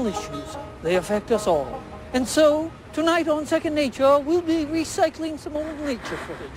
issues. They affect us all. And so, tonight on Second Nature, we'll be recycling some old nature footage.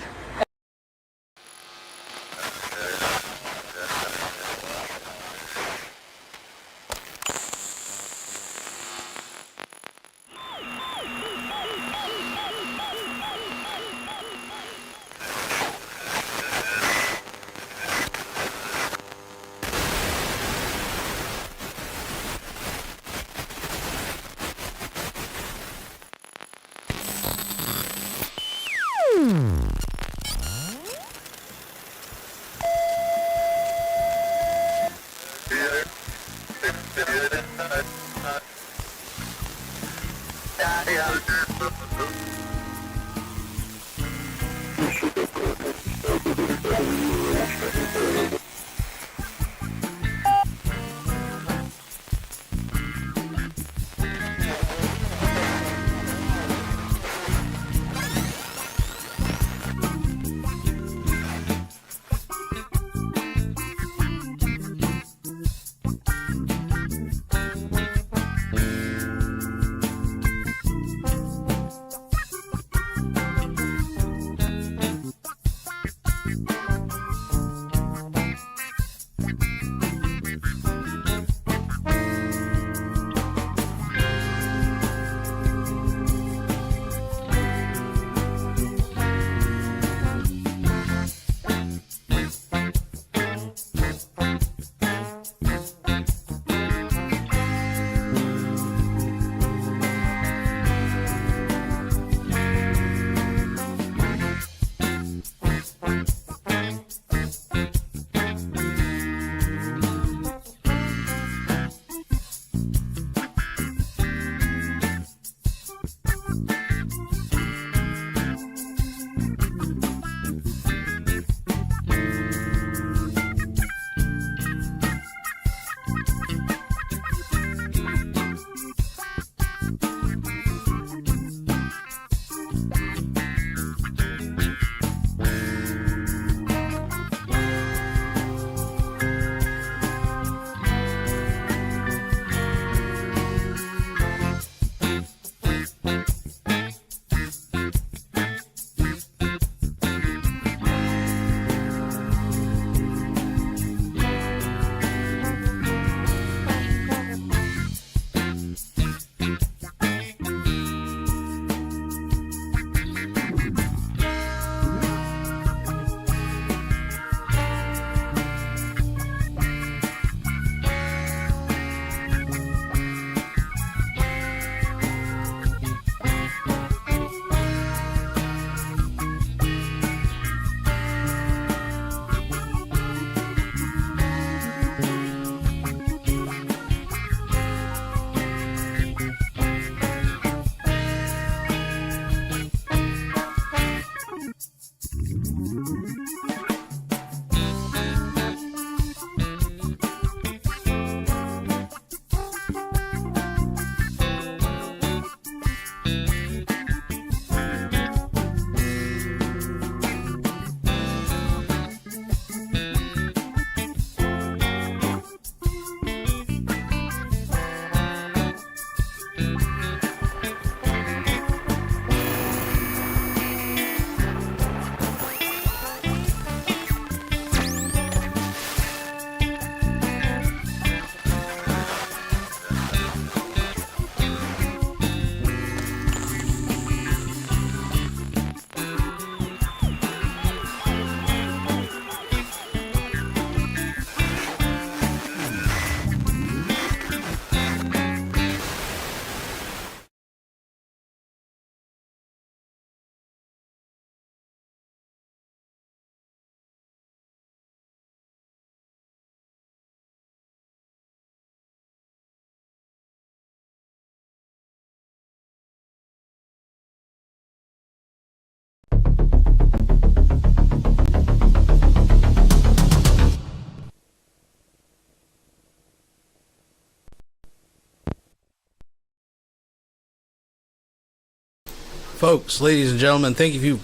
Folks, ladies and gentlemen, thank you,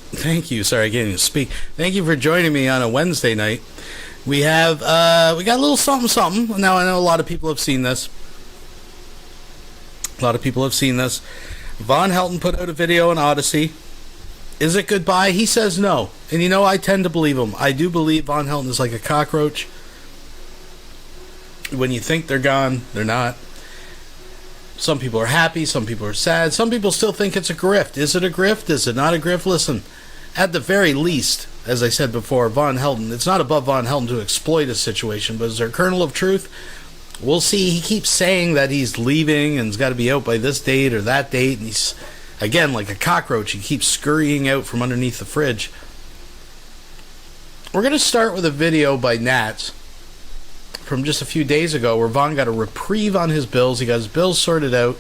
sorry, I can't even speak. Thank you for joining me on a Wednesday night. We got a little something. Now, I know a lot of people have seen this. A lot of people have seen this. Vonhelton put out a video on Odyssey. Is it goodbye? He says no. And you know, I tend to believe him. I do believe Vonhelton is like a cockroach. When you think they're gone, they're not. Some people are happy, some people are sad. Some people still think it's a grift. Is it a grift? Is it not a grift? Listen, at the very least, as I said before, Vonhelton, it's not above Vonhelton to exploit a situation, but is there a kernel of truth? We'll see. He keeps saying that he's leaving and has got to be out by this date or that date, and he's, again, like a cockroach. He keeps scurrying out from underneath the fridge. We're going to start with a video by Nats from just a few days ago where Von got a reprieve on his bills. He got his bills sorted out.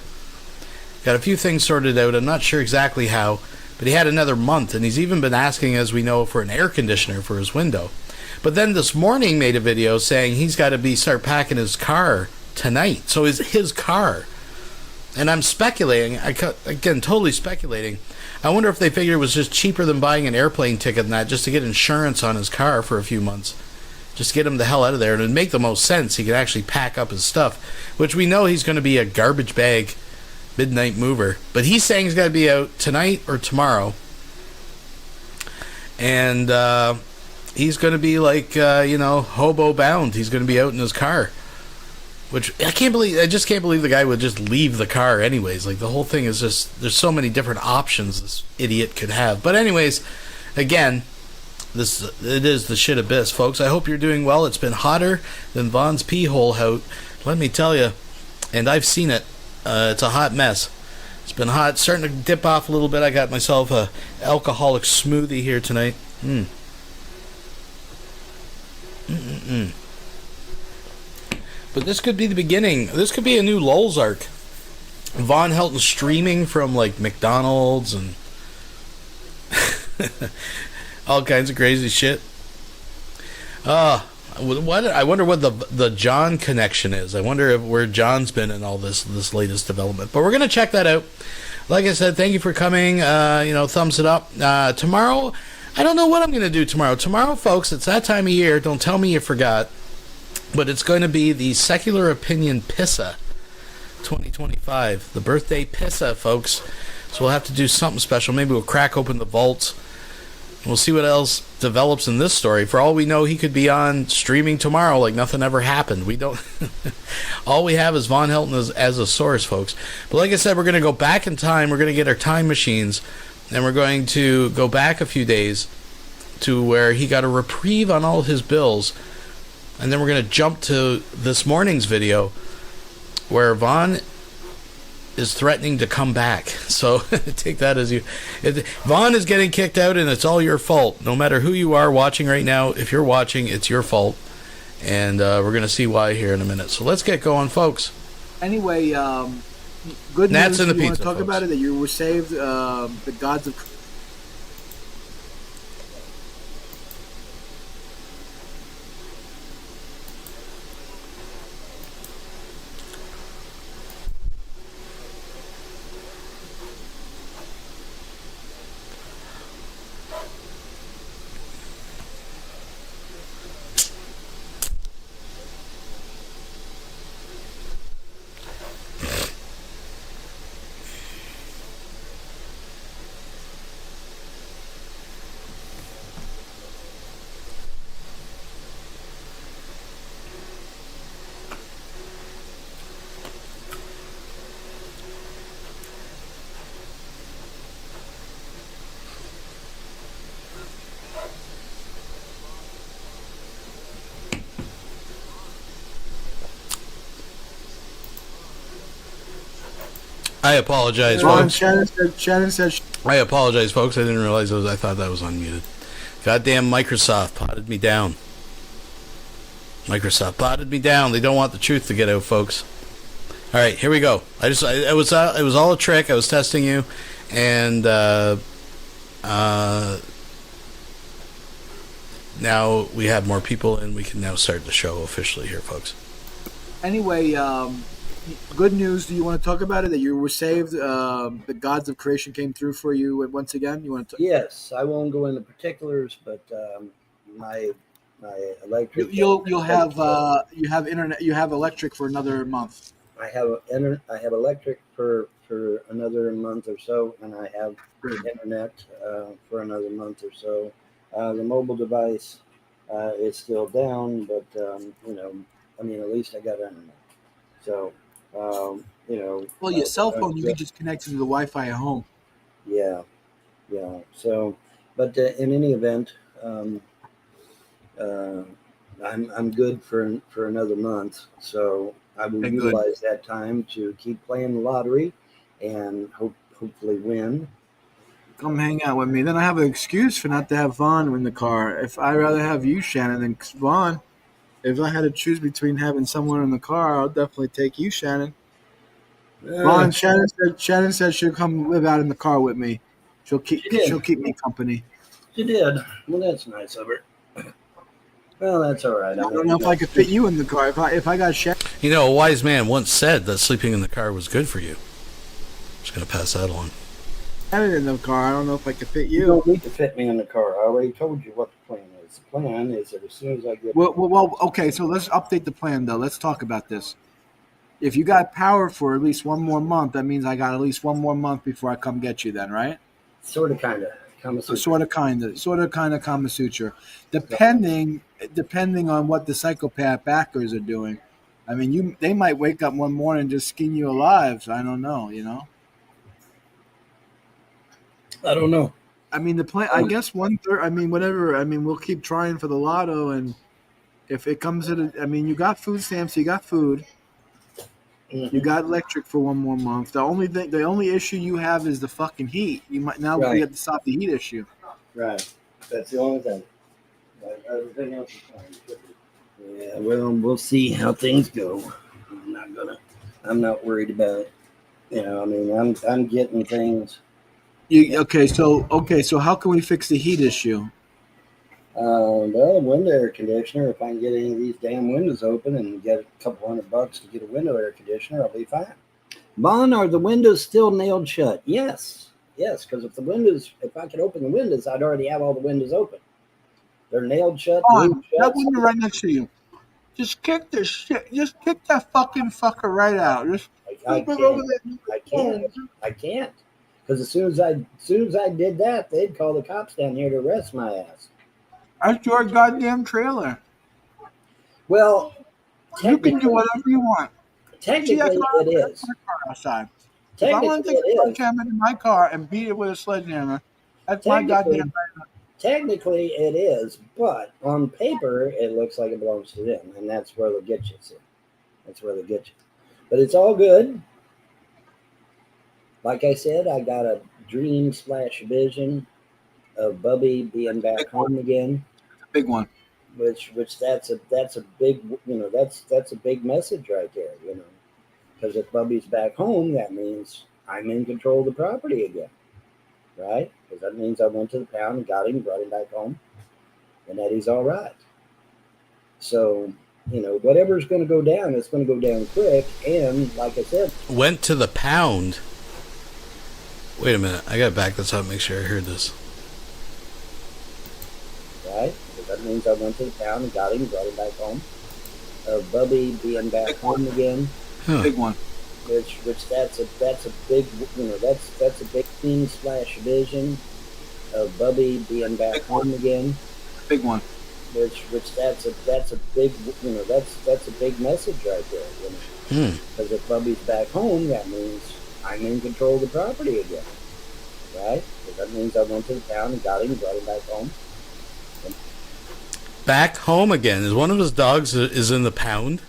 Got a few things sorted out. I'm not sure exactly how, but he had another month, and he's even been asking, as we know, for an air conditioner for his window. But then this morning made a video saying he's got to start packing his car tonight. So is his car. And I'm speculating, again, totally speculating. I wonder if they figured it was just cheaper than buying an airplane ticket and that, just to get insurance on his car for a few months. Just get him the hell out of there. And it would make the most sense. He could actually pack up his stuff, which we know he's going to be a garbage bag midnight mover. But he's saying he's got to be out tonight or tomorrow. And he's going to be like, hobo bound. He's going to be out in his car. Which I just can't believe the guy would just leave the car anyways. Like, the whole thing is just, there's so many different options this idiot could have. But anyways, again, it is the shit abyss, folks. I hope you're doing well. It's been hotter than Von's pee hole out. Let me tell you, and I've seen it. It's a hot mess. It's been hot. It's starting to dip off a little bit. I got myself a alcoholic smoothie here tonight. But this could be the beginning. This could be a new Lulz arc. Vonhelton streaming from like McDonald's and all kinds of crazy shit. I wonder what the John connection is. I wonder where John's been in all this latest development. But we're gonna check that out. Like I said, thank you for coming. Thumbs it up. Tomorrow, I don't know what I'm gonna do tomorrow. Tomorrow, folks, it's that time of year. Don't tell me you forgot. But it's going to be the Secular Opinion Pissa 2025. The birthday Pissa, folks. So we'll have to do something special. Maybe we'll crack open the vaults. We'll see what else develops in this story. For all we know, he could be on streaming tomorrow like nothing ever happened. We don't. All we have is Vonhelton as a source, folks. But like I said, we're going to go back in time. We're going to get our time machines. And we're going to go back a few days to where he got a reprieve on all his bills. And then we're going to jump to this morning's video where Von is threatening to come back. So take that as you... Von is getting kicked out, and it's all your fault. No matter who you are watching right now, if you're watching, it's your fault. And we're going to see why here in a minute. So let's get going, folks. Anyway, good Nats news. in the You want pizza, to talk folks. about it, that you were saved. The gods of... I apologize, Ron, folks. Shannon said... I apologize, folks. I didn't realize I thought that was unmuted. Goddamn Microsoft potted me down. Microsoft potted me down. They don't want the truth to get out, folks. All right, here we go. It was all a trick. I was testing you, and now we have more people, and we can now start the show officially here, folks. Anyway, good news. Do you want to talk about it, that you were saved? The gods of creation came through for you once again? You want to? Yes, I won't go into particulars, but my electric... You'll have you have internet. You have electric for another month. I have electric for another month or so, and I have Good. internet for another month or so. The mobile device is still down, but I mean, at least I got internet. So, Well, your cell phone, you can just connect it to the Wi-Fi at home. yeah, yeah. So, but in any event, um, uh, I'm good for another month. So I will Okay, good. utilize that time to keep playing the lottery and hopefully win. Come hang out with me. Then I have an excuse for not to have Vaughn in the car. If I'd rather have you, Shannon, than Vaughn. If I had to choose between having someone in the car, I'll definitely take you, Shannon. Uh, Vaughn, Shannon said she'll come live out in the car with me. she did. She'll keep me company. She did. Well, that's nice of her. Well, that's all right. I I don't mean, know if I could fit you in the car. If I got Shannon. You know, a wise man once said that sleeping in the car was good for you. Just going to pass that along. In the car. I don't know if I could fit you you. don't need to fit me in the car. I already told you what the plan is. The plan is that as soon as I get Okay. So let's update the plan, though. Let's talk about this. If you got power for at least one more month, that means I got at least one more month before I come get you. Then, right? sort of, kind of, Kama So Sutra. sort of, kind of Kama Sutra, depending on what the psychopath backers are doing. I mean, they might wake up one morning and just skin you alive. So I don't know. I don't know. I mean, the plan. I guess 1/3. I mean, whatever. I mean, we'll keep trying for the lotto, and if it comes to I mean, you got food stamps, you got food, you got electric for one more month. The only issue you have is the fucking heat. You might now we Right. have to stop the heat issue. Right. That's the only thing. Everything else is fine. Yeah. Well, we'll see how things go. I'm not worried about it. I mean, I'm getting things. Okay? So how can we fix the heat issue? Well, a window air conditioner. If I can get any of these damn windows open and get a couple $100 to get a window air conditioner, I'll be fine. Bon, are the windows still nailed shut? Yes, because if I could open the windows, I'd already have all the windows open. They're nailed shut, glued That shut. window right next to you. Just kick this shit. Just kick that fucking fucker right out. Just I move over can't. there. I can't. Because as soon as I did that, they'd call the cops down here to arrest my ass. That's your goddamn trailer. Well, You can do whatever you want. technically it is. Outside. If I want to Technically take a it is. sledgehammer to my car and beat it with a sledgehammer, that's my goddamn. Technically it is, but on paper it looks like it belongs to them, and that's where they'll get you. See? That's where they'll get you. But it's all good. Like I said, I got a dream/vision of Bubby being back home again. Big one. Which that's a big that's a big message right there, because if Bubby's back home, that means I'm in control of the property again, right? Because that means I went to the pound and got him, brought him back home, and that he's all right. So whatever's going to go down, it's going to go down quick. And like I said, Went to the pound. Wait a minute. I got to back this up and make sure I heard this. right? Because that means I went to the pound and got him, brought him back home. Bubby being back home again. Huh. Big one. Which that's a big that's a big theme/vision of Bubby being back home again. Big one. Which that's a big that's a big message right there, Because if Bubby's back home, that means I'm in control of the property again, right? Because that means I went to the pound and got him, brought him back home. Back home again. Is one of his dogs is in the pound?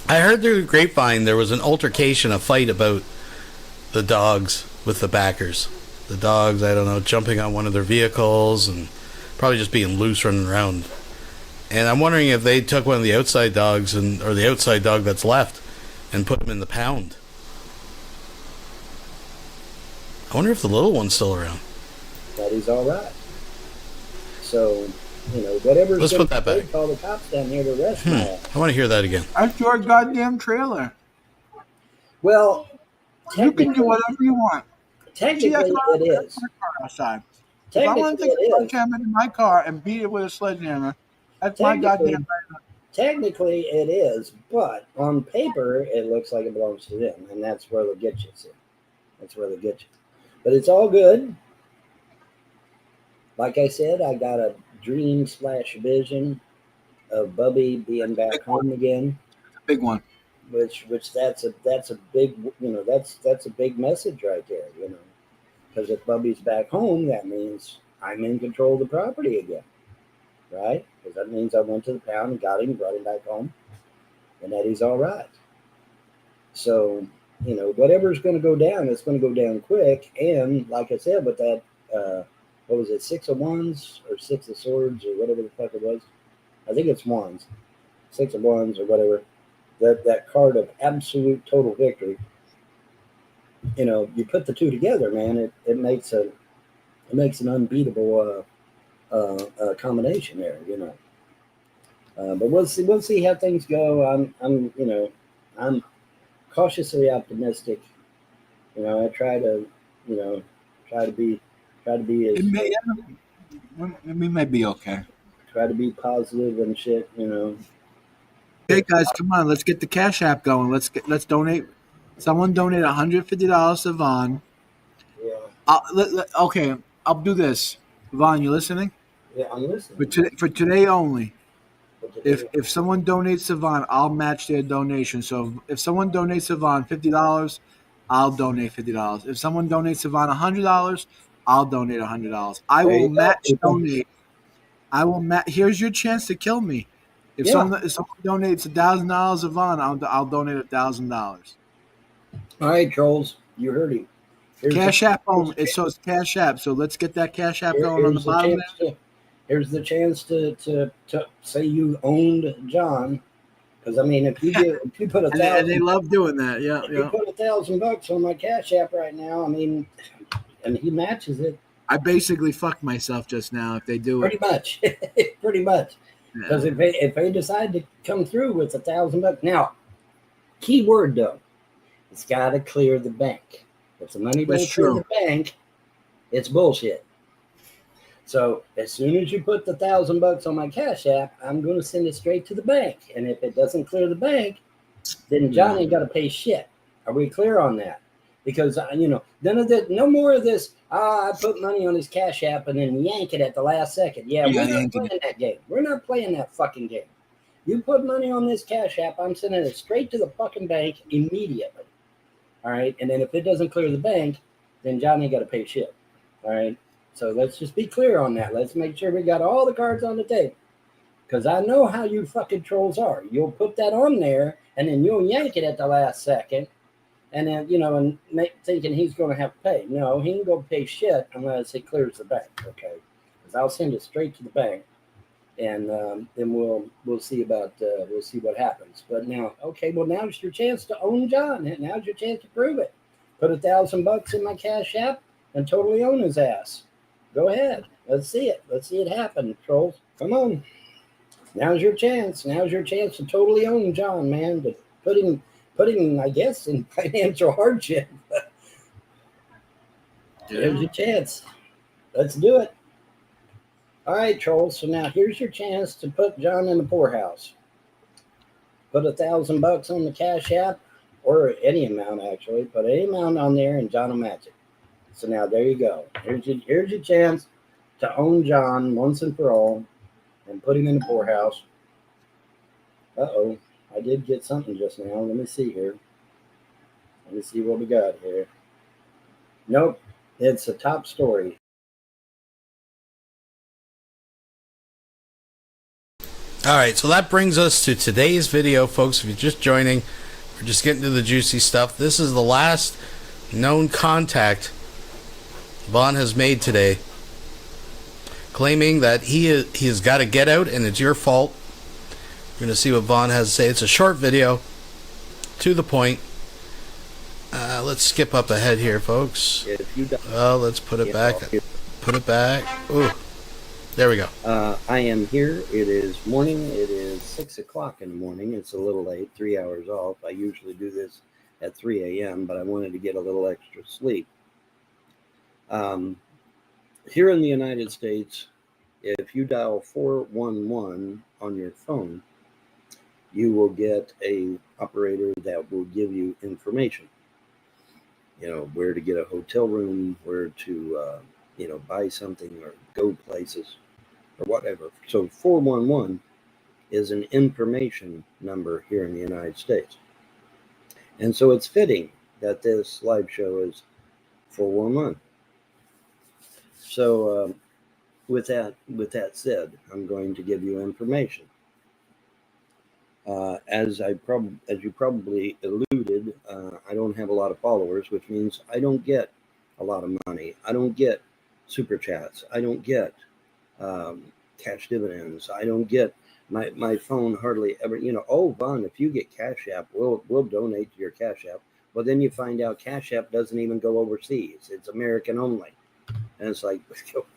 I heard through the grapevine there was an altercation, a fight about the dogs with the backers. The dogs, I don't know, jumping on one of their vehicles and probably just being loose running around. And I'm wondering if they took one of the outside dogs or the outside dog that's left and put him in the pound. I wonder if the little one's still around. That he's all right. So, whatever's Let's going put that to back. call the cops down here to arrest my ass. I want to hear that again. That's your goddamn trailer. Well, You can do whatever you want. technically it is. Outside. If I want to Technically take a it is. sledgehammer to my car and beat it with a sledgehammer, that's my Technically- goddamn trailer. Technically, it is, but on paper, it looks like it belongs to them, and that's where they'll get you. See? That's where they'll get you. But it's all good. Like I said, I got a dream / vision of Bubby being back home again. Big one. Which that's a big, that's a big message right there, because if Bubby's back home, that means I'm in control of the property again, right? Because that means I went to the pound and got him, brought him back home, and that he's all right. So, whatever's going to go down, it's going to go down quick. And like I said, with that, what was it, 6 of Wands or 6 of Swords or whatever the fuck it was? I think it's Wands, 6 of Wands or whatever. That card of absolute total victory. You put the two together, man. It makes an unbeatable combination there. But we'll see how things go. I'm cautiously optimistic. I try to be as We may be okay. try to be positive and shit. Hey guys, come on, let's get the Cash App going. Let's donate. Someone donate $150 to Vaughn. Yeah, Okay, I'll do this. Vaughn, you listening? yeah, I'm listening. For today only. If someone donates to Vaughn, I'll match their donation. So if someone donates to Vaughn $50, I'll donate $50. If someone donates to Vaughn $100, I'll donate $100. I There will you go, match people. donate. I will match. Here's your chance to kill me. If someone donates $1,000 to Vaughn, I'll donate $1,000. All right, trolls, you heard him. Cash App only. It's Cash App. So let's get that Cash App going on the bottom. Here's the chance to say you owned John, because I mean, if you put And they love doing that. Yeah, you put $1,000 on my Cash App right now, I mean, and he matches it. I basically fucked myself just now if they do pretty much, pretty much. Because if they decide to come through with $1,000, now, key word though, it's got to clear the bank. If the money don't clear the bank, it's bullshit. So as soon as you put the $1,000 on my Cash App, I'm going to send it straight to the bank. And if it doesn't clear the bank, then John ain't got to pay shit. Are we clear on that? Because none of that, no more of this. I put money on his Cash App and then yank it at the last second. Yeah, we're not playing that game. We're not playing that fucking game. You put money on this Cash App, I'm sending it straight to the fucking bank immediately. All right, and then if it doesn't clear the bank, then John ain't got to pay shit. All right. So let's just be clear on that. Let's make sure we got all the cards on the table. Because I know how you fucking trolls are. You'll put that on there, and then you'll yank it at the last second, and then, thinking he's going to have to pay. No, he ain't going to pay shit unless it clears the bank, okay? Because I'll send it straight to the bank, and then we'll see about, we'll see what happens. But now, okay, well, now's your chance to own John. Now's your chance to prove it. Put $1,000 in my Cash App and totally own his ass. Go ahead. Let's see it. Let's see it happen, trolls. Come on. Now's your chance. Now's your chance to totally own John, man. To put him, I guess, in financial hardship. There's your chance. Let's do it. All right, trolls. So now here's your chance to put John in the poorhouse. Put $1,000 on the Cash App, or any amount actually. Put any amount on there, and John will match it. So now there you go. Here's your chance to own John once and for all and put him in the poorhouse. Uh-oh. I did get something just now. Let me see here. Let me see what we got here. Nope. It's a top story. All right, so that brings us to today's video, folks. If you're just joining, we're just getting to the juicy stuff. This is the last known contact Vaughn has made today, claiming that he has got to get out and it's your fault. We're going to see what Vaughn has to say. It's a short video, to the point. Let's skip up ahead here, folks. Let's put it back. Put it back. Ooh, there we go. I am here. It is morning. It is 6 o'clock in the morning. It's a little late, 3 hours off. I usually do this at 3 a.m., but I wanted to get a little extra sleep. Here in the United States, if you dial 411 on your phone, you will get a operator that will give you information. Where to get a hotel room, where to buy something or go places or whatever. So 411 is an information number here in the United States. And so it's fitting that this live show is 411. So with that said, I'm going to give you information. As you probably alluded, I don't have a lot of followers, which means I don't get a lot of money. I don't get super chats. I don't get cash dividends. I don't get my phone hardly ever. Oh, Vaughn, if you get Cash App, we'll donate to your Cash App. Well, then you find out Cash App doesn't even go overseas. It's American only, and it's like,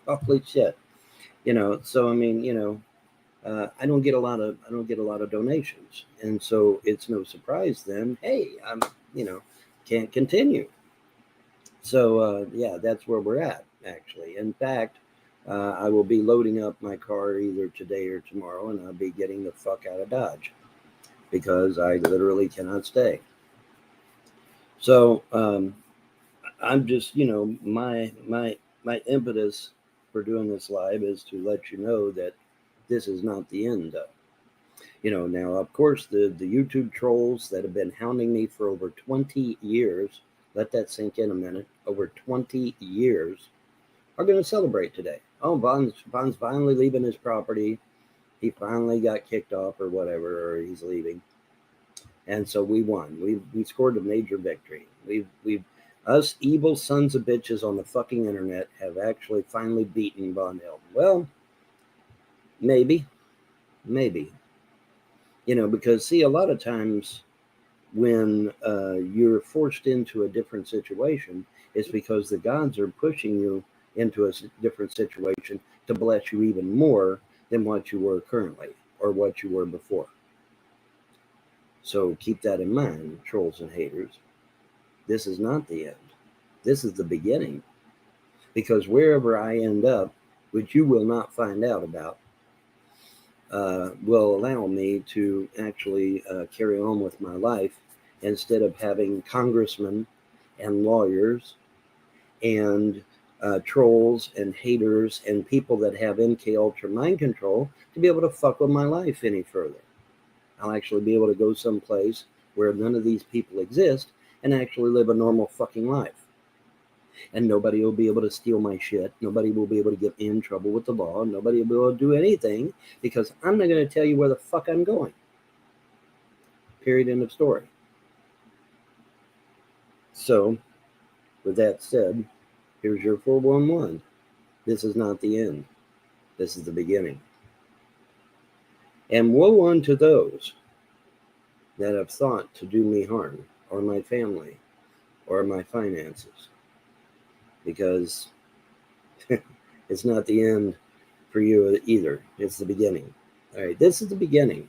holy shit. So I mean, I don't get a lot of donations, and so it's no surprise then. Hey, I'm can't continue. So yeah, that's where we're at actually. In fact, I will be loading up my car either today or tomorrow, and I'll be getting the fuck out of Dodge because I literally cannot stay. So I'm just my impetus for doing this live is to let you know that this is not the end of. Now, of course, the YouTube trolls that have been hounding me for over 20 years, let that sink in a minute, over 20 years, are going to celebrate today. Oh, Vaughn's finally leaving his property. He finally got kicked off or whatever, or he's leaving. And so we won. We scored a major victory. Us evil sons of bitches on the fucking internet have actually finally beaten Vonhelton. Well, maybe. Because see, a lot of times when you're forced into a different situation, it's because the gods are pushing you into a different situation to bless you even more than what you were currently or what you were before. So keep that in mind, trolls and haters. This is not the end. This is the beginning. Because wherever I end up, which you will not find out about, will allow me to actually carry on with my life instead of having congressmen and lawyers and trolls and haters and people that have MK Ultra mind control to be able to fuck with my life any further. I'll actually be able to go someplace where none of these people exist and actually live a normal fucking life. And nobody will be able to steal my shit. Nobody will be able to get me in trouble with the law. Nobody will be able to do anything because I'm not going to tell you where the fuck I'm going. Period. End of story. So, with that said, here's your 411. This is not the end. This is the beginning. And woe unto those that have thought to do me harm, or my family, or my finances. Because it's not the end for you either. It's the beginning. All right, this is the beginning.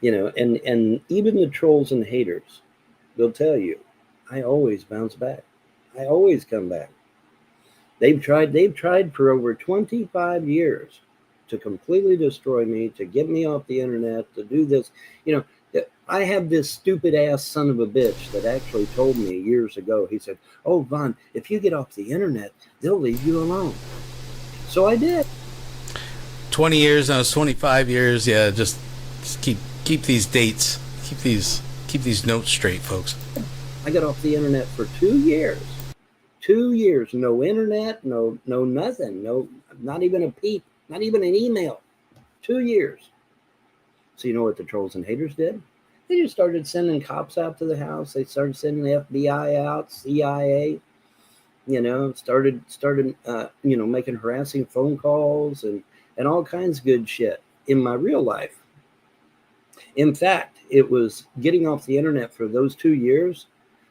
And even the trolls and haters will tell you, I always bounce back. I always come back. They've tried for over 25 years to completely destroy me, to get me off the internet, to do this. I have this stupid ass son of a bitch that actually told me years ago, he said, oh, Vaughn, if you get off the internet, they'll leave you alone. So I did. 20 years, now it's 25 years. Yeah, just keep these dates. Keep these notes straight, folks. I got off the internet for 2 years. 2 years. No internet, no nothing. No, not even a peep, not even an email. 2 years. So you know what the trolls and haters did? They just started sending cops out to the house. They started sending the FBI out, CIA, started making harassing phone calls and all kinds of good shit in my real life. In fact, it was getting off the internet for those 2 years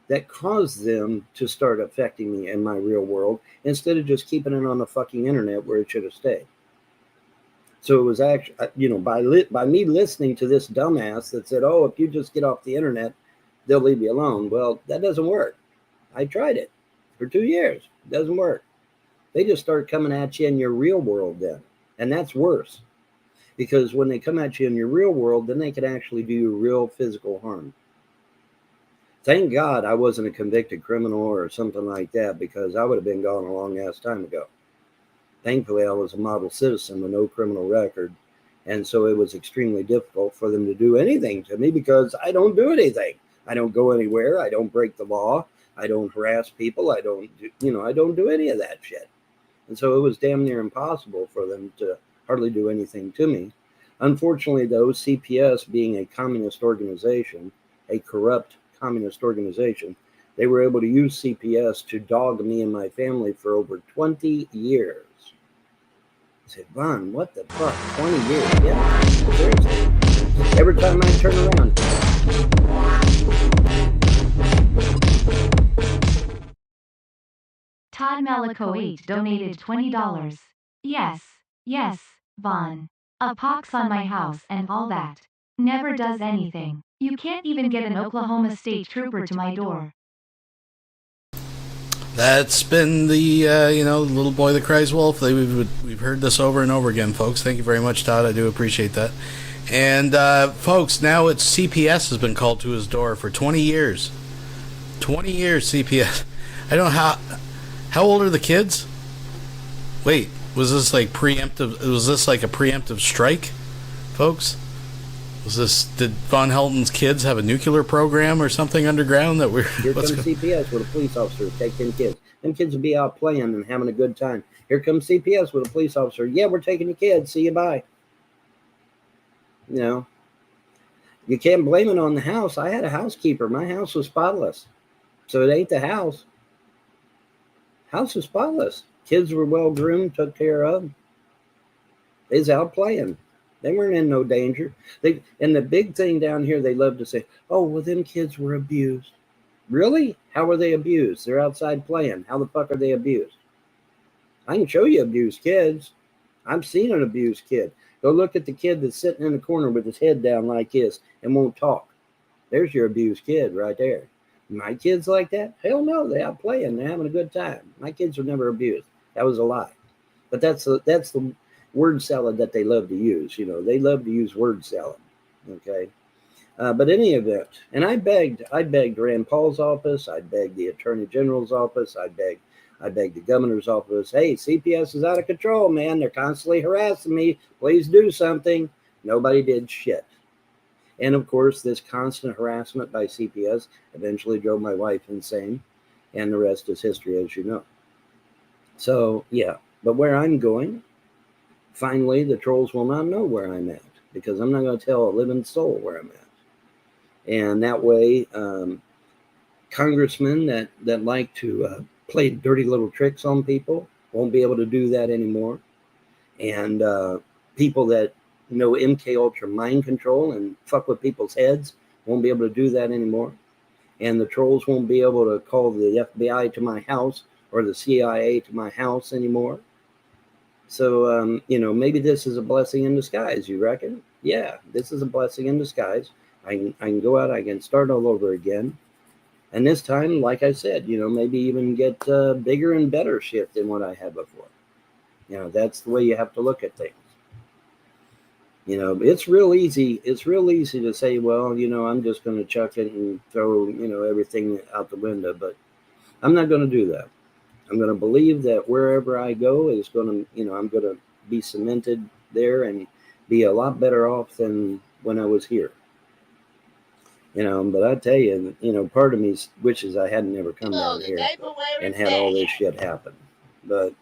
that caused them to start affecting me in my real world instead of just keeping it on the fucking internet where it should have stayed. So it was actually, by me listening to this dumbass that said, oh, if you just get off the internet, they'll leave you alone. Well, that doesn't work. I tried it for 2 years. It doesn't work. They just start coming at you in your real world then. And that's worse Because when they come at you in your real world, then they can actually do you real physical harm. Thank God I wasn't a convicted criminal or something like that, because I would have been gone a long ass time ago. Thankfully, I was a model citizen with no criminal record. And so it was extremely difficult for them to do anything to me because I don't do anything. I don't go anywhere. I don't break the law. I don't harass people. I don't do any of that shit. And so it was damn near impossible for them to hardly do anything to me. Unfortunately, though, CPS being a communist organization, a corrupt communist organization, they were able to use CPS to dog me and my family for over 20 years. I said, Von, what the fuck? 20 years? Yeah, seriously. Every time I turn around. Todd Malico 8 donated $20. Yes, Von. A pox on my house and all that. Never does anything. You can't even get an Oklahoma State Trooper to my door. That's been the little boy that cries wolf. We've heard this over and over again, folks. Thank you very much, Todd. I do appreciate that. And folks, now it's CPS has been called to his door for 20 years. 20 years, CPS. I don't know how old are the kids? Wait, was this like preemptive? Was this like a preemptive strike, folks? Did Vonhelton's kids have a nuclear program or something underground that we're... Here comes CPS with a police officer to take them kids. Them kids will be out playing and having a good time. Here comes CPS with a police officer. Yeah, we're taking the kids. See you, bye. You know, you can't blame it on the house. I had a housekeeper. My house was spotless. So it ain't the house. House was spotless. Kids were well groomed, took care of. They was out playing. They weren't in no danger. And the big thing down here, they love to say, oh, well, them kids were abused. Really? How were they abused? They're outside playing. How the fuck are they abused? I can show you abused kids. I've seen an abused kid. Go look at the kid that's sitting in the corner with his head down like this and won't talk. There's your abused kid right there. My kids like that? Hell no, they're out playing. They're having a good time. My kids were never abused. That was a lie. But that's the word salad that they love to use. You know, they love to use word salad. Okay. But any event, and I begged Rand Paul's office. I begged the Attorney General's office. I begged the governor's office. Hey, CPS is out of control, man. They're constantly harassing me. Please do something. Nobody did shit. And of course, this constant harassment by CPS eventually drove my wife insane. And the rest is history, as you know. So, yeah. But where I'm going, finally, the trolls will not know where I'm at, because I'm not going to tell a living soul where I'm at. And that way, congressmen that like to play dirty little tricks on people won't be able to do that anymore. And people that know MK Ultra mind control and fuck with people's heads won't be able to do that anymore. And the trolls won't be able to call the FBI to my house or the CIA to my house anymore. So, maybe this is a blessing in disguise, you reckon? Yeah, this is a blessing in disguise. I can go out, I can start all over again. And this time, like I said, maybe even get bigger and better shit than what I had before. That's the way you have to look at things. It's real easy. It's real easy to say, well, I'm just going to chuck it and throw, everything out the window. But I'm not going to do that. I'm going to believe that wherever I go is going to, I'm going to be cemented there and be a lot better off than when I was here. But I tell you, part of me wishes I hadn't never come down here and had all this shit happen. But,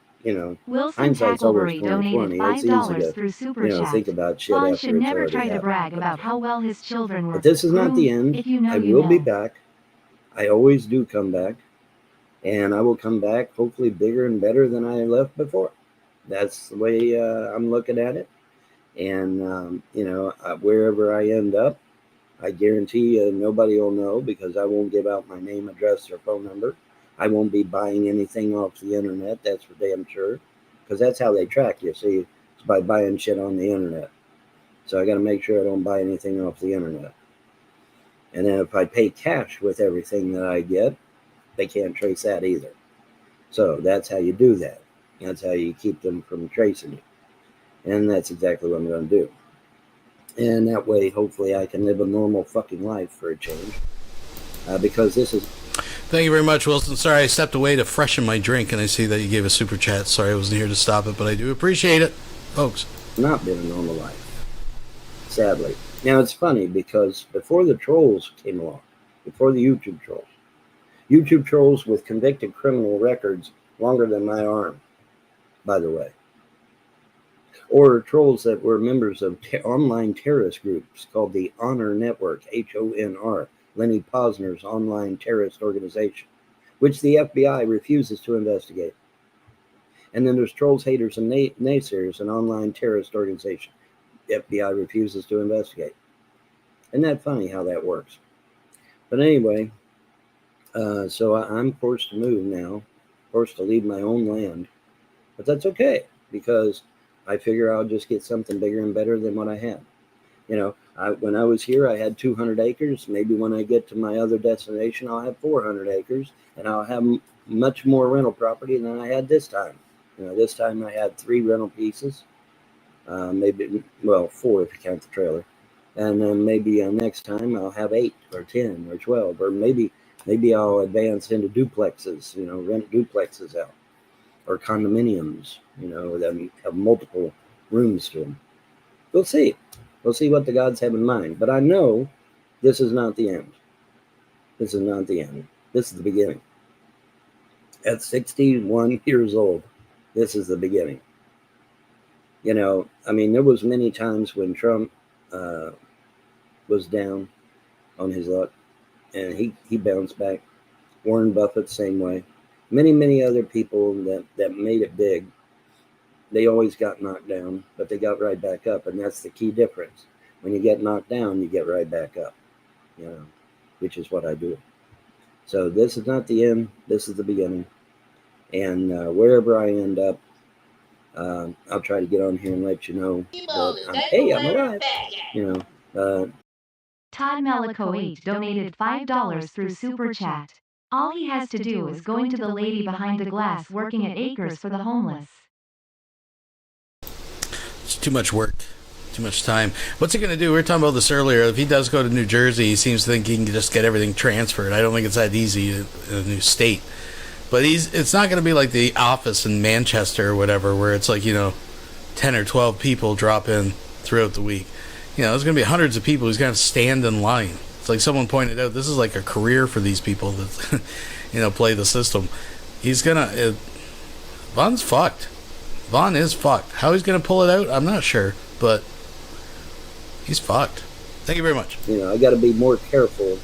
Wilson hindsight's always Tackleberry donated $5 it's easy through to, Super Chat. think about shit Vaughn after should it's never already try to happened. brag about how well his children were. But this is not the end. If you know, I you will be know. back. I always do come back. And I will come back hopefully bigger and better than I left before. That's the way I'm looking at it. And, wherever I end up, I guarantee nobody will know, because I won't give out my name, address, or phone number. I won't be buying anything off the internet. That's for damn sure. Because that's how they track you. See, it's by buying shit on the internet. So I got to make sure I don't buy anything off the internet. And then if I pay cash with everything that I get, they can't trace that either. So that's how you do that. That's how you keep them from tracing you. And that's exactly what I'm going to do. And that way, hopefully, I can live a normal fucking life for a change. Because this is... Thank you very much, Wilson. Sorry, I stepped away to freshen my drink, and I see that you gave a super chat. Sorry I wasn't here to stop it, but I do appreciate it, folks. Not been a normal life, sadly. Now, it's funny because before the trolls came along, before the YouTube trolls with convicted criminal records longer than my arm, by the way, or trolls that were members of online terrorist groups called the Honor Network, HONR, Lenny Posner's online terrorist organization, which the FBI refuses to investigate. And then there's Trolls, Haters, and Naysayers, an online terrorist organization. The FBI refuses to investigate. Isn't that funny how that works? But anyway, so I'm forced to move now, forced to leave my own land. But that's okay, because I figure I'll just get something bigger and better than what I had. You know, when I was here, I had 200 acres. Maybe when I get to my other destination, I'll have 400 acres, and I'll have much more rental property than I had this time. You know, this time I had 3 rental pieces, maybe, well, 4 if you count the trailer. And then maybe next time I'll have 8 or 10 or 12, or maybe I'll advance into duplexes, you know, rent duplexes out, or condominiums, you know, that have multiple rooms to them. We'll see. We'll see what the gods have in mind. But I know this is not the end. This is not the end. This is the beginning. At 61 years old, this is the beginning. You know, I mean, there was many times when Trump was down on his luck, and he bounced back. Warren Buffett, same way. Many other people that made it big, they always got knocked down, but they got right back up, and that's the key difference. When you get knocked down, you get right back up, you know, which is what I do. So this is not the end. This is the beginning. And wherever I end up, I'll try to get on here and let you know that I'm alive. You know. Todd Melico 8 donated $5 through Super Chat. All he has to do is go into the lady behind the glass working at Acres for the homeless. It's too much work. Too much time. What's he going to do? We were talking about this earlier. If he does go to New Jersey, he seems to think he can just get everything transferred. I don't think it's that easy in a new state. But it's not going to be like The Office in Manchester or whatever, where it's like, you know, 10 or 12 people drop in throughout the week. You know, there's going to be hundreds of people who's going to stand in line. It's like someone pointed out, this is like a career for these people that, you know, play the system. He's going to... Von's fucked. Von is fucked. How he's going to pull it out, I'm not sure. But he's fucked. Thank you very much. You know, I got to be more careful.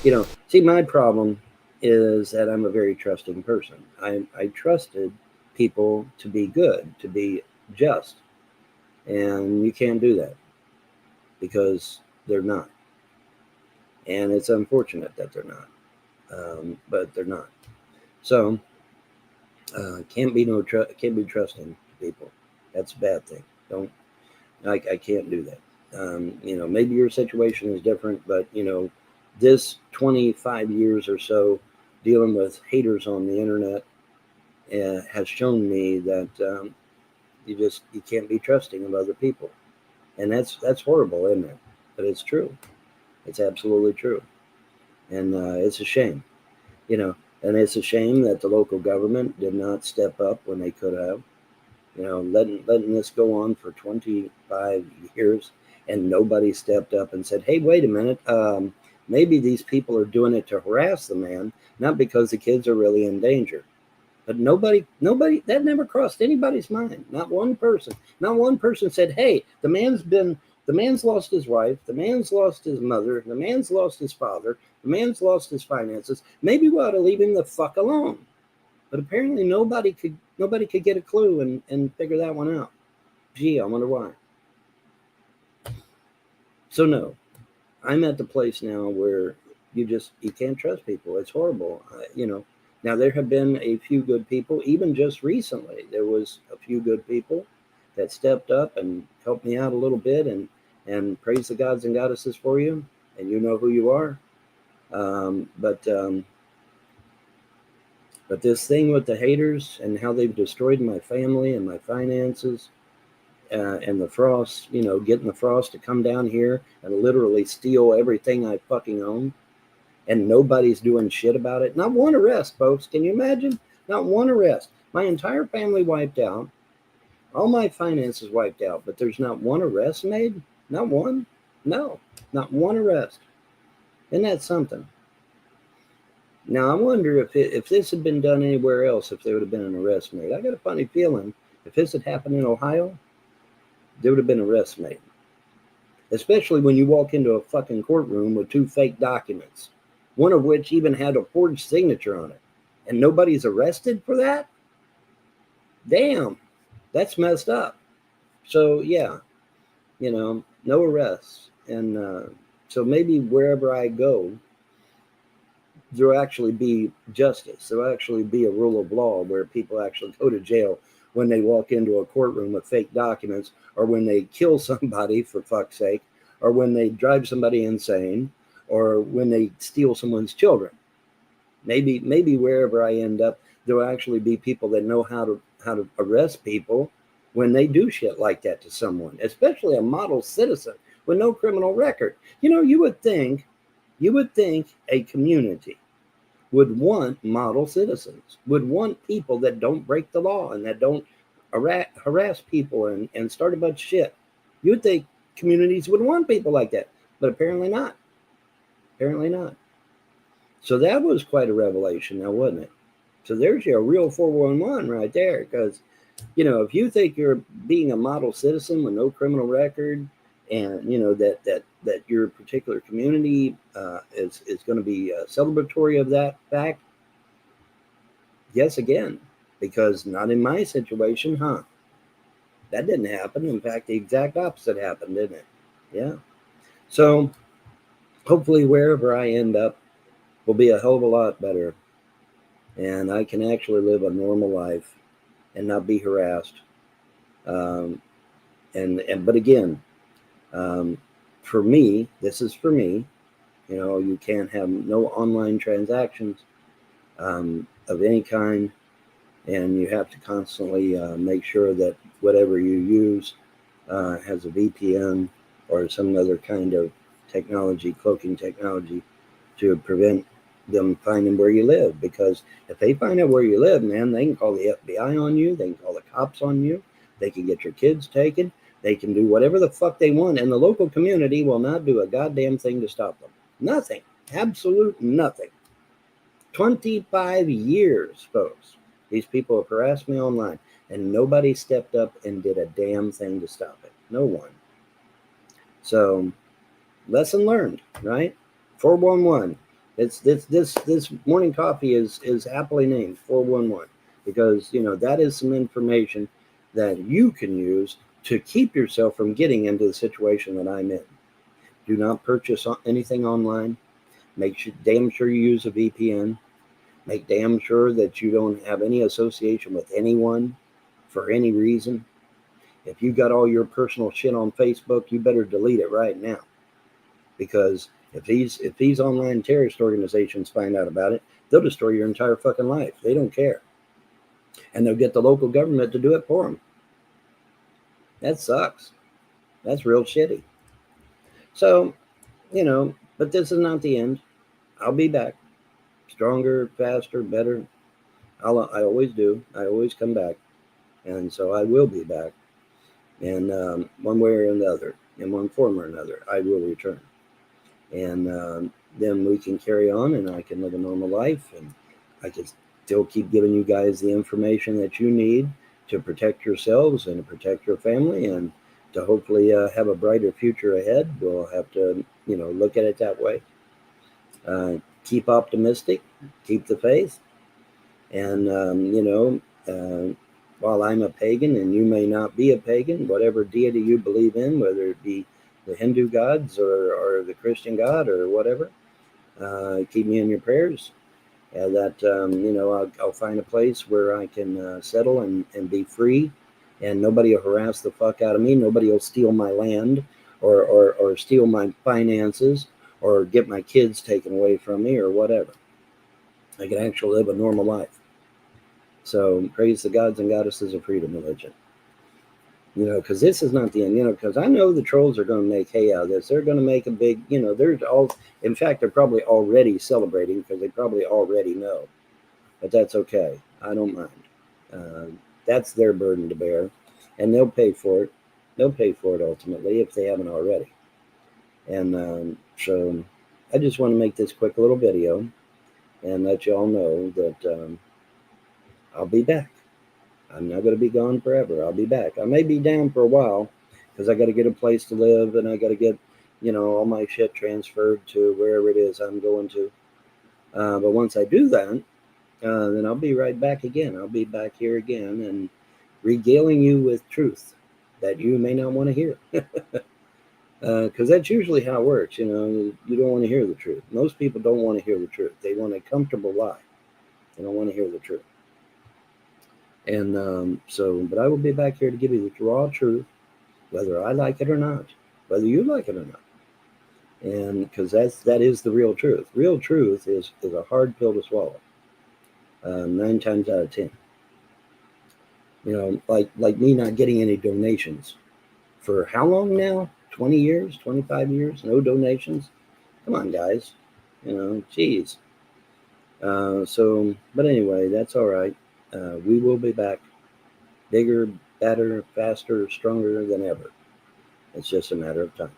You know, see, my problem is that I'm a very trusting person. I trusted people to be good, to be just. And you can't do that because they're not. And it's unfortunate that they're not. But they're not. So, can't be trusting people. That's a bad thing. I can't do that. You know, maybe your situation is different, but you know, this 25 years or so dealing with haters on the internet has shown me that you can't be trusting of other people, and that's horrible, isn't it? But it's true. It's absolutely true, and it's a shame, you know. And it's a shame that the local government did not step up when they could have. You know, letting this go on for 25 years, and nobody stepped up and said, "Hey, wait a minute. Maybe these people are doing it to harass the man, not because the kids are really in danger." But nobody, that never crossed anybody's mind. Not one person. Not one person said, "Hey, the man's lost his wife, the man's lost his mother, the man's lost his father, the man's lost his finances. Maybe we ought to leave him the fuck alone." But apparently nobody could get a clue and figure that one out. Gee, I wonder why. So no, I'm at the place now where you can't trust people. It's horrible. You know, now there have been a few good people, even just recently, there was a few good people that stepped up and helped me out a little bit, and praise the gods and goddesses for you, and you know who you are. But this thing with the haters and how they've destroyed my family and my finances, and the frost, getting the frost to come down here and literally steal everything I fucking own, and nobody's doing shit about it. Not one arrest, folks. Can you imagine? Not one arrest. My entire family wiped out. All my finances wiped out, but there's not one arrest made? Not one? No, not one arrest. Isn't that something? Now, I wonder if this had been done anywhere else, if there would have been an arrest made. I got a funny feeling if this had happened in Ohio, there would have been arrests made. Especially when you walk into a fucking courtroom with 2 fake documents, one of which even had a forged signature on it, and nobody's arrested for that? Damn, that's messed up. So, yeah, no arrests. And so maybe wherever I go, there'll actually be justice. There'll actually be a rule of law where people actually go to jail when they walk into a courtroom with fake documents, or when they kill somebody, for fuck's sake, or when they drive somebody insane, or when they steal someone's children. Maybe wherever I end up, there'll actually be people that know how to arrest people when they do shit like that to someone, especially a model citizen with no criminal record. You would think a community would want model citizens, would want people that don't break the law and that don't harass people and start a bunch of shit. You would think communities would want people like that, but apparently not. Apparently not. So that was quite a revelation now, wasn't it? So there's your real 411 right there, because, if you think you're being a model citizen with no criminal record, and that your particular community is going to be celebratory of that fact, yes, again, because not in my situation, huh? That didn't happen. In fact, the exact opposite happened, didn't it? Yeah. So hopefully wherever I end up will be a hell of a lot better, and I can actually live a normal life and not be harassed. But again, for me, this is for me. You can't have no online transactions of any kind, and you have to constantly make sure that whatever you use has a VPN or some other kind of technology, cloaking technology, to prevent them finding where you live. Because if they find out where you live, man, they can call the FBI on you, they can call the cops on you, they can get your kids taken, they can do whatever the fuck they want, and the local community will not do a goddamn thing to stop them. Nothing. Absolute nothing. 25 years, folks. These people have harassed me online, and nobody stepped up and did a damn thing to stop it. No one. So, lesson learned, right? 411. This morning coffee is aptly named 411, because that is some information that you can use to keep yourself from getting into the situation that I'm in. Do not purchase anything online. Make damn sure you use a VPN. Make damn sure that you don't have any association with anyone for any reason. If you got all your personal shit on Facebook, you better delete it right now. Because if these online terrorist organizations find out about it, they'll destroy your entire fucking life. They don't care. And they'll get the local government to do it for them. That sucks. That's real shitty. So, but this is not the end. I'll be back. Stronger, faster, better. I always do. I always come back. And so I will be back. And one way or another, in one form or another, I will return. And then we can carry on, and I can live a normal life, and I can still keep giving you guys the information that you need to protect yourselves and to protect your family, and to hopefully have a brighter future ahead. We'll have to, look at it that way. Keep optimistic, keep the faith. And, while I'm a pagan and you may not be a pagan, whatever deity you believe in, whether it be the Hindu gods or the Christian God or whatever, keep me in your prayers. I'll find a place where I can settle and be free, and nobody will harass the fuck out of me. Nobody will steal my land or steal my finances or get my kids taken away from me or whatever. I can actually live a normal life. So praise the gods and goddesses of freedom religion. because this is not the end, because I know the trolls are going to make hay out of this. They're going to make a big, in fact, they're probably already celebrating because they probably already know. But that's okay. I don't mind. That's their burden to bear, and they'll pay for it. They'll pay for it ultimately if they haven't already. And so I just want to make this quick little video and let you all know that I'll be back. I'm not going to be gone forever. I'll be back. I may be down for a while because I got to get a place to live and I got to get, all my shit transferred to wherever it is I'm going to. But once I do that, then I'll be right back again. I'll be back here again and regaling you with truth that you may not want to hear. Because that's usually how it works. You don't want to hear the truth. Most people don't want to hear the truth. They want a comfortable lie. They don't want to hear the truth. And but I will be back here to give you the raw truth, whether I like it or not, whether you like it or not. And because that is the real truth. Real truth is a hard pill to swallow. 9 times out of 10. Like me not getting any donations for how long now? 20 years, 25 years, no donations. Come on, guys. Geez. But anyway, that's all right. We will be back bigger, better, faster, stronger than ever. It's just a matter of time.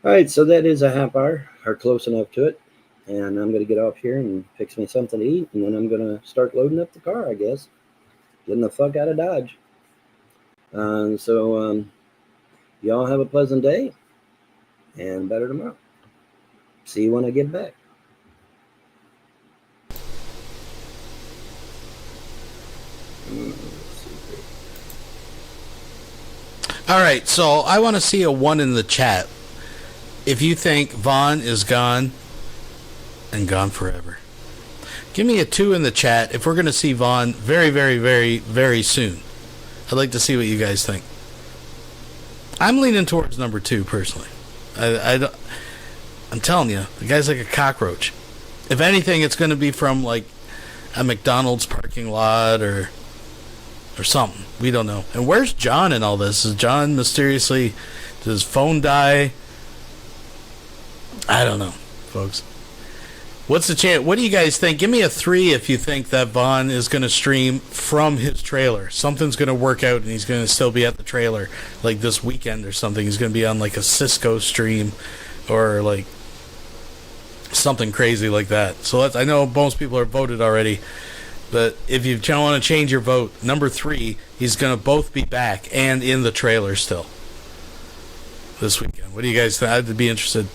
All right, so that is a half hour, or close enough to it. And I'm going to get off here and fix me something to eat. And then I'm going to start loading up the car, I guess. Getting the fuck out of Dodge. Y'all have a pleasant day. And better tomorrow. See you when I get back. All right, so I want to see a 1 in the chat if you think Vaughn is gone and gone forever. Give me a 2 in the chat if we're going to see Vaughn very, very, very, very soon. I'd like to see what you guys think. I'm leaning towards number 2 personally. I'm telling you, the guy's like a cockroach. If anything, it's going to be from like a McDonald's parking lot or something. We don't know. And where's John in all this? Is John mysteriously, did his phone die? I don't know, folks. What's the chance? What do you guys think? Give me a 3 if you think that Vaughn is going to stream from his trailer. Something's going to work out and he's going to still be at the trailer like this weekend or something. He's going to be on like a Cisco stream or like something crazy like that. So I know most people are voted already. But if you want to change your vote, number 3, he's going to both be back and in the trailer still this weekend. What do you guys think? I'd be interested.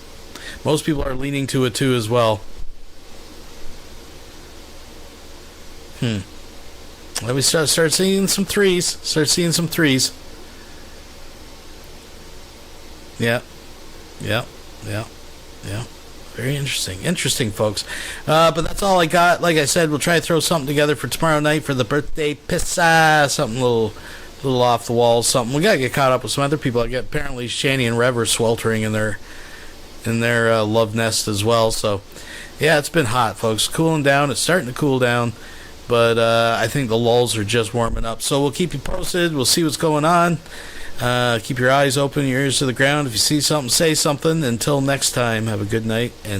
Most people are leaning to a 2 as well. Let me start seeing some 3s. Start seeing some 3s. Yeah. Very interesting. Interesting, folks. But that's all I got. Like I said, we'll try to throw something together for tomorrow night for the birthday pizza. Something a little off the wall. Something. We got to get caught up with some other people. Apparently, Shani and Rev are sweltering in their love nest as well. So, yeah, it's been hot, folks. Cooling down. It's starting to cool down. But I think the lulls are just warming up. So we'll keep you posted. We'll see what's going on. Keep your eyes open, your ears to the ground. If you see something, say something. Until next time, have a good night. And